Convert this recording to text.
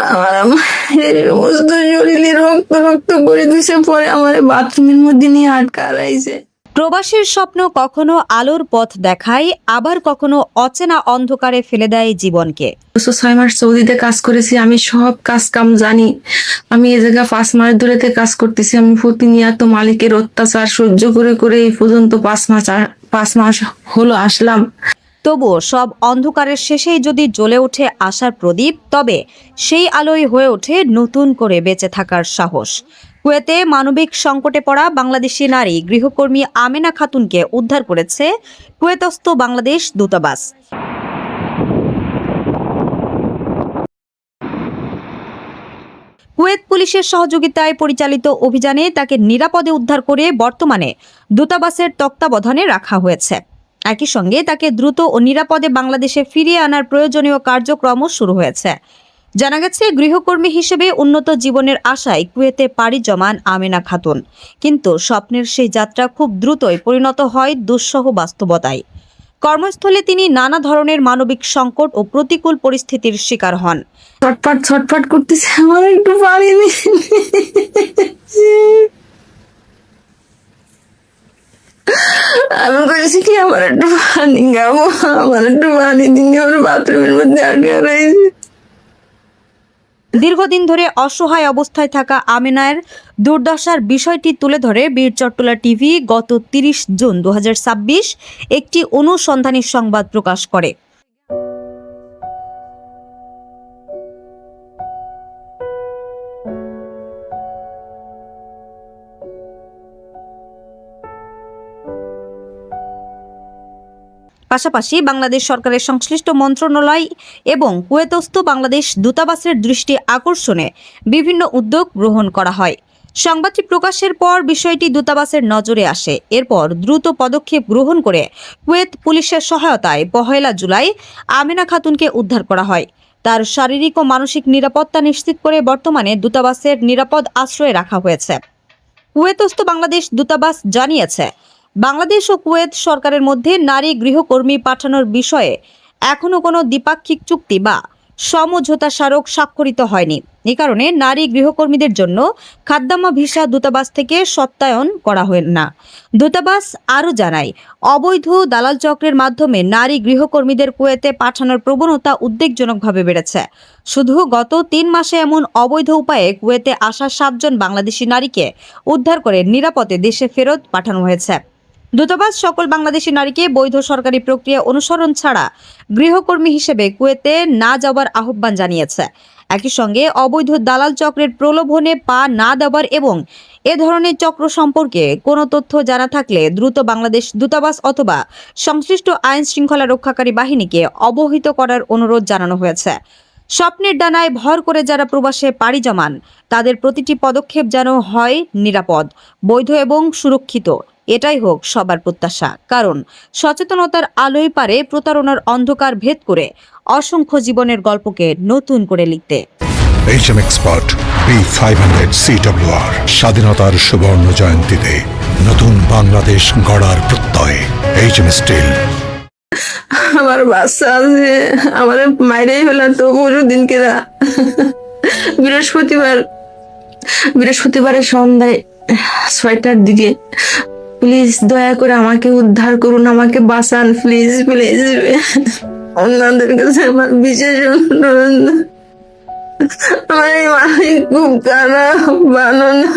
আমার সমস্ত শরীরে রক্ত রক্ত করে দিছে, পরে আমার বাথরুমের মধ্যে নিয়ে আটকা রাইছে। প্রবাসীর স্বপ্ন কখনো আলোর পথ দেখায়, আবার কখনো অচেনা অন্ধকারে ফেলে দেয় জীবনকে। 6 মাস সৌদিতে কাজ করেছি, আমি সব কাজ কাম জানি। আমি এই জায়গায় 5 মাস ধরেতে কাজ করতেছি। আমি প্রতিনিয়ত মালিকের অত্যাচার সহ্য করে করে এই পর্যন্ত 5 মাস হলো আসলাম। তবুও সব অন্ধকারের শেষেই যদি জ্বলে ওঠে আশার প্রদীপ, তবে সেই আলোয় হয়ে ওঠে নতুন করে বেঁচে থাকার সাহস। কুয়েতে মানবিক সংকটে পড়া বাংলাদেশি নারী গৃহকর্মী আমেনা খাতুনকে উদ্ধার করেছে কুয়েতস্থ বাংলাদেশ দূতাবাস। কুয়েত পুলিশের সহযোগিতায় পরিচালিত অভিযানে তাকে নিরাপদে উদ্ধার করে বর্তমানে দূতাবাসের তত্ত্বাবধানে রাখা হয়েছে। একই সঙ্গে তাকে দ্রুত ও নিরাপদে বাংলাদেশে ফিরিয়ে আনার প্রয়োজনীয় কার্যক্রমও শুরু হয়েছে। জানা গেছে, গৃহকর্মী হিসেবে উন্নত জীবনের আশায় কুয়েতে পাড়ি জমান আমেনা খাতুন, কিন্তু স্বপ্নের সেই যাত্রা খুব দ্রুতই পরিণত হয় দুঃসহ বাস্তবতায়। কর্মস্থলে তিনি নানা ধরনের মানবিক সংকট ও প্রতিকূল পরিস্থিতির শিকার হন। ছটফট করতেছে, আমার একটু পারিনি। আমি বলেছি কি, আমার একটু পানি খাবো, আমার একটু পানি দিন, আমার বাথরুমের মধ্যে আটকে রয়েছে। দীর্ঘদিন ধরে অসহায় অবস্থায় থাকা আমেনার দুর্দশার বিষয়টি তুলে ধরে বীর চট্টলা টিভি গত 30 জুন 2026 একটি অনুসন্ধানী সংবাদ প্রকাশ করে। পাশাপাশি বাংলাদেশ সরকারের সংশ্লিষ্ট মন্ত্রণালয় এবং কুয়েতস্থ বাংলাদেশ দূতাবাসের দৃষ্টি আকর্ষণে বিভিন্ন উদ্যোগ গ্রহণ করা হয়। সংবাদটি প্রকাশের পর বিষয়টি দূতাবাসের নজরে আসে। এরপর দ্রুত পদক্ষেপ গ্রহণ করে কুয়েত পুলিশের সহায়তায় 1 জুলাই আমেনা খাতুনকে উদ্ধার করা হয়। তার শারীরিক ও মানসিক নিরাপত্তা নিশ্চিত করে বর্তমানে দূতাবাসের নিরাপদ আশ্রয়ে রাখা হয়েছে। কুয়েতস্থ বাংলাদেশ দূতাবাস জানিয়েছে, বাংলাদেশ ও কুয়েত সরকারের মধ্যে নারী গৃহকর্মী পাঠানোর বিষয়ে এখনো কোনো দ্বিপাক্ষিক চুক্তি বা সমঝোতা স্মারক স্বাক্ষরিত হয়নি। এ কারণে নারী গৃহকর্মীদের জন্য খাদ্যাম্মা ভিসা দূতাবাস থেকে সত্যায়ন করা হয় না। দূতাবাস আরও জানায়, অবৈধ দালাল চক্রের মাধ্যমে নারী গৃহকর্মীদের কুয়েতে পাঠানোর প্রবণতা উদ্বেগজনকভাবে বেড়েছে। শুধু গত 3 মাসে এমন অবৈধ উপায়ে কুয়েতে আসা 7 জন বাংলাদেশি নারীকে উদ্ধার করে নিরাপদে দেশে ফেরত পাঠানো হয়েছে। দূতাবাস সকল বাংলাদেশি নারীকে বৈধ সরকারি প্রক্রিয়া অনুসরণ ছাড়া গৃহকর্মী হিসেবে কুয়েতে না যাওয়ার আহ্বান জানিয়েছে। একই সঙ্গে অবৈধ দালাল চক্রের প্রলোভনে পা না দেওয়ার এবং এ ধরনের চক্র সম্পর্কে কোনো তথ্য জানা থাকলে দ্রুত বাংলাদেশ দূতাবাস অথবা সংশ্লিষ্ট আইন শৃঙ্খলা রক্ষাকারী বাহিনীকে অবহিত করার অনুরোধ জানানো হয়েছে। স্বপ্নের ডানায় ভর করে যারা প্রবাসে পাড়ি জমান, তাদের প্রতিটি পদক্ষেপ যেন হয় নিরাপদ, বৈধ এবং সুরক্ষিত। এটাই হোক সবার প্রত্যাশা, কারণ সচেতনতার আলোয় পারে প্রতারণার অন্ধকার ভেদ করে অসংখ্য জীবনের গল্পকে নতুন করে লিখতে। HM Expert B500 CWR স্বাধীনতার সুবর্ণ জয়ন্তীতে নতুন বাংলাদেশ গড়ার প্রত্যয়। HM Steel। আমার বাচ্চা আছে, আমার মাইরেই ফেলাম তো দিনকে। বৃহস্পতিবারের সন্ধ্যায় 6টার দিকে, প্লিজ দয়া করে আমাকে উদ্ধার করুন, আমাকে বাঁচান, প্লিজ প্লিজ। আপনাদের কাছে আমার বিশেষ অনুরোধ, আমার এই মালিক খুব খারাপ, ভালো না।